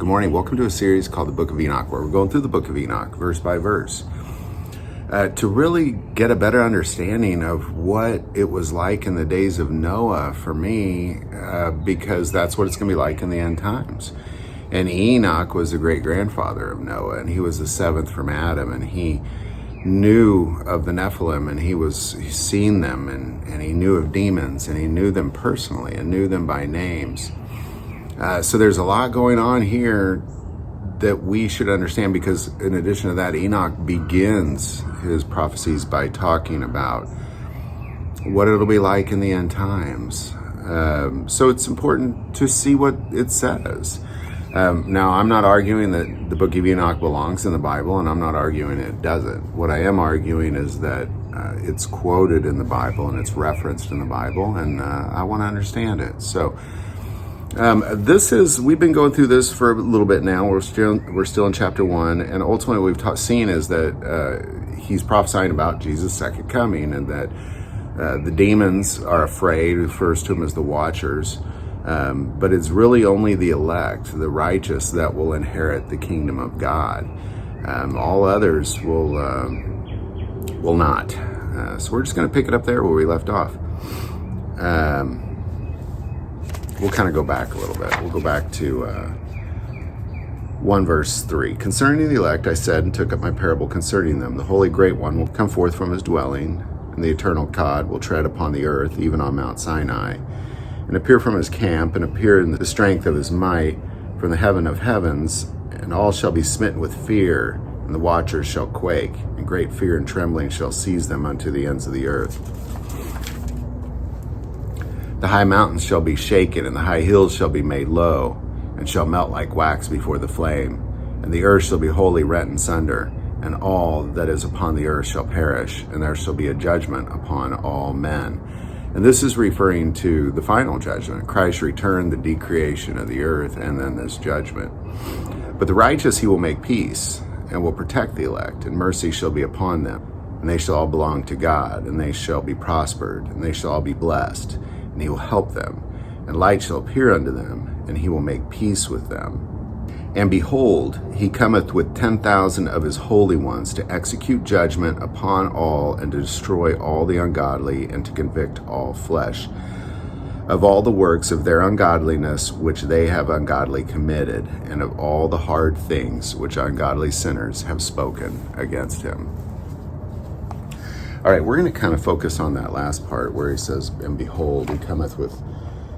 Good morning. Welcome to a series called the Book of Enoch, where we're going through the Book of Enoch, verse by verse, to really get a better understanding of what it was like in the days of Noah for me, because that's what it's going to be like in the end times. And Enoch was the great-grandfather of Noah, and he was the seventh from Adam, and he knew of the nephilim, and he's seen them, and he knew of demons, and he knew them personally and knew them by names. So there's a lot going on here that we should understand, because in addition to that, Enoch begins his prophecies by talking about what it'll be like in the end times. So it's important to see what it says. Now, I'm not arguing that the book of Enoch belongs in the Bible, and I'm not arguing it doesn't. What I am arguing is that it's quoted in the Bible and it's referenced in the Bible, and I want to understand it. So we've been going through this for a little bit now. We're still in chapter 1, and ultimately what we've seen is that he's prophesying about Jesus' second coming, and that the demons are afraid. He refers to them as the watchers, but it's really only the elect, the righteous, that will inherit the kingdom of God. All others will not. So we're just going to pick it up there where we left off. We'll kind of go back a little bit. We'll go back to 1 verse 3. Concerning the elect, I said and took up my parable concerning them. The Holy Great One will come forth from his dwelling, and the eternal God will tread upon the earth, even on Mount Sinai, and appear from his camp, and appear in the strength of his might from the heaven of heavens, and all shall be smitten with fear, and the watchers shall quake, and great fear and trembling shall seize them unto the ends of the earth. The high mountains shall be shaken, and the high hills shall be made low, and shall melt like wax before the flame. And the earth shall be wholly rent in sunder, and all that is upon the earth shall perish, and there shall be a judgment upon all men. And this is referring to the final judgment, Christ's return, the decreation of the earth, and then this judgment. But the righteous he will make peace, and will protect the elect, and mercy shall be upon them. And they shall all belong to God, and they shall be prospered, and they shall all be blessed. And he will help them, and light shall appear unto them, and he will make peace with them. And behold, he cometh with 10,000 of his holy ones to execute judgment upon all, and to destroy all the ungodly, and to convict all flesh of all the works of their ungodliness which they have ungodly committed, and of all the hard things which ungodly sinners have spoken against him. All right, we're going to kind of focus on that last part where he says, and behold, he cometh with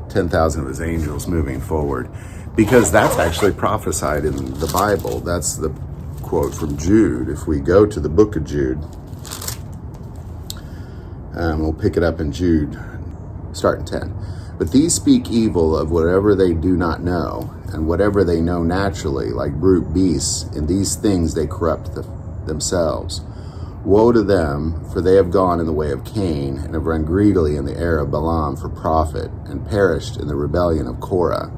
10,000 of his angels moving forward, because that's actually prophesied in the Bible. That's the quote from Jude. If we go to the book of Jude, we'll pick it up in Jude, starting 10. But these speak evil of whatever they do not know, and whatever they know naturally, like brute beasts. In these things they corrupt themselves. Woe to them, for they have gone in the way of Cain, and have run greedily in the error of Balaam for profit, and perished in the rebellion of Korah.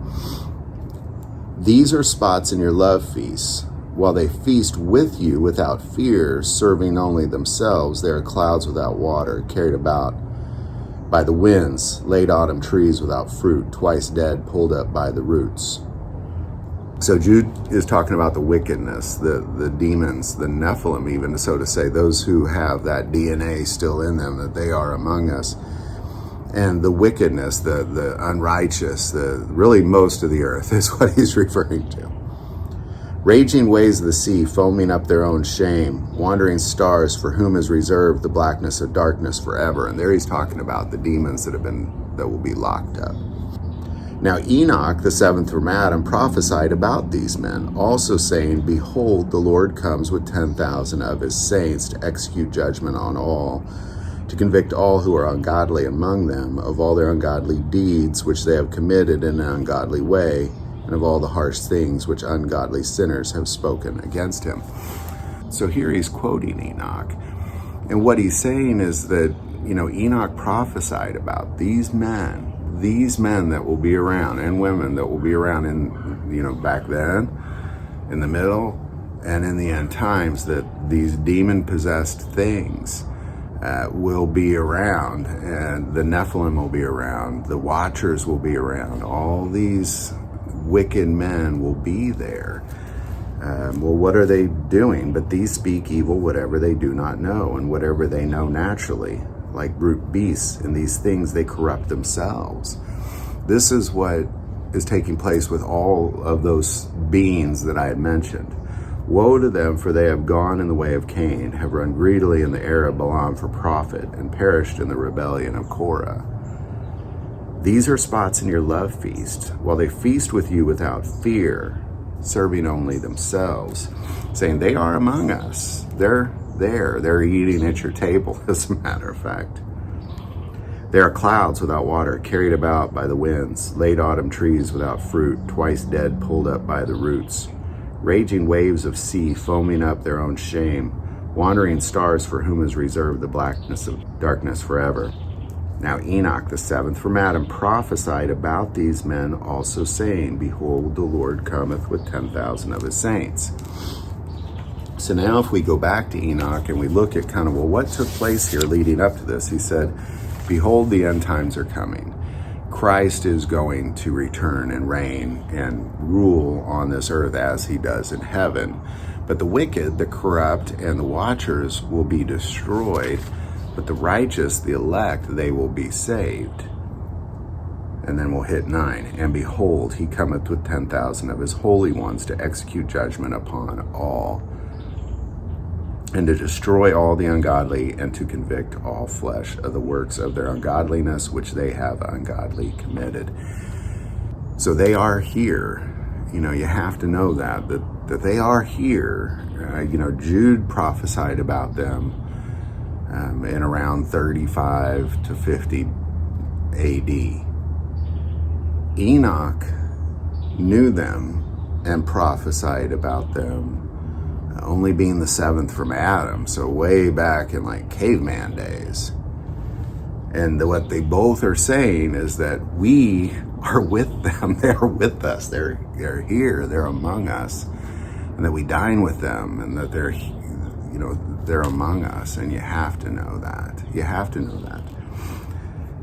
These are spots in your love feasts. While they feast with you without fear, serving only themselves, they are clouds without water, carried about by the winds, late autumn trees without fruit, twice dead, pulled up by the roots. So Jude is talking about the wickedness, the demons, the nephilim even, so to say, those who have that DNA still in them, that they are among us. And the wickedness, the unrighteous, really most of the earth is what he's referring to. Raging waves of the sea, foaming up their own shame, wandering stars for whom is reserved the blackness of darkness forever. And there he's talking about the demons that will be locked up. Now Enoch, the seventh from Adam, prophesied about these men, also saying, behold, the Lord comes with 10,000 of his saints to execute judgment on all, to convict all who are ungodly among them of all their ungodly deeds which they have committed in an ungodly way, and of all the harsh things which ungodly sinners have spoken against him. So here he's quoting Enoch. And what he's saying is that, Enoch prophesied about these men that will be around, and women that will be around in, back then, in the middle, and in the end times, that these demon-possessed things will be around, and the Nephilim will be around, the Watchers will be around. All these wicked men will be there. Well, what are they doing? But these speak evil whatever they do not know, and whatever they know naturally, like brute beasts. In these things they corrupt themselves. This is what is taking place with all of those beings that I had mentioned. Woe to them, for they have gone in the way of Cain, have run greedily in the error of Balaam for profit, and perished in the rebellion of Korah. These are spots in your love feast, while they feast with you without fear, serving only themselves, saying they are among us. They're there. They're eating at your table, as a matter of fact. They are clouds without water, carried about by the winds, late autumn trees without fruit, twice dead, pulled up by the roots, raging waves of sea, foaming up their own shame, wandering stars for whom is reserved the blackness of darkness forever. Now Enoch, the seventh from Adam, prophesied about these men also, saying, Behold, the Lord cometh with 10,000 of his saints. So now if we go back to Enoch and we look at kind of, well, what took place here leading up to this? He said, Behold, the end times are coming. Christ is going to return and reign and rule on this earth as he does in heaven. But the wicked, the corrupt, and the watchers will be destroyed. But the righteous, the elect, they will be saved. And then we'll hit 9. And behold, he cometh with 10,000 of his holy ones to execute judgment upon all, and to destroy all the ungodly, and to convict all flesh of the works of their ungodliness, which they have ungodly committed. So they are here. You know, you have to know that they are here. Jude prophesied about them in around 35 to 50 AD. Enoch knew them and prophesied about them, only being the seventh from Adam, so way back in like caveman days. And what they both are saying is that we are with them. They're with us. They're here. They're among us, and that we dine with them, and that they're among us. And you have to know that. You have to know that.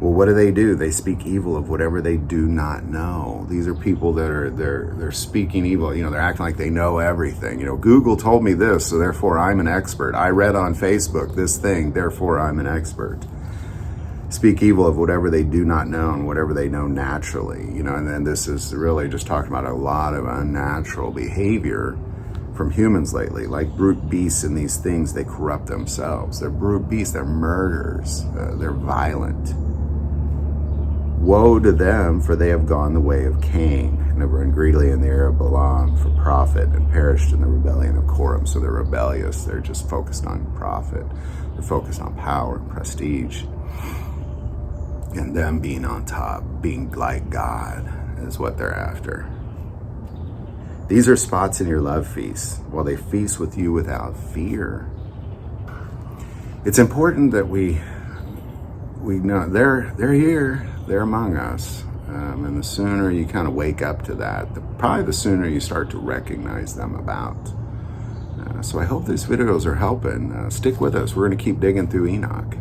Well, what do? They speak evil of whatever they do not know. These are people that are they're speaking evil. They're acting like they know everything. Google told me this, so therefore I'm an expert. I read on Facebook this thing, therefore I'm an expert. Speak evil of whatever they do not know and whatever they know naturally. And then this is really just talking about a lot of unnatural behavior from humans lately, like brute beasts. In these things they corrupt themselves. They're brute beasts. They're murderers. They're violent. Woe to them, for they have gone the way of Cain, and have run greedily in the error of Balaam for profit, and perished in the rebellion of Korah. So they're rebellious. They're just focused on profit. They're focused on power and prestige. And them being on top, being like God, is what they're after. These are spots in your love feast, while they feast with you without fear. It's important that we know they're here. They're among us, and the sooner you kind of wake up to that, probably the sooner you start to recognize them about. So I hope these videos are helping. Stick with us. We're going to keep digging through Enoch.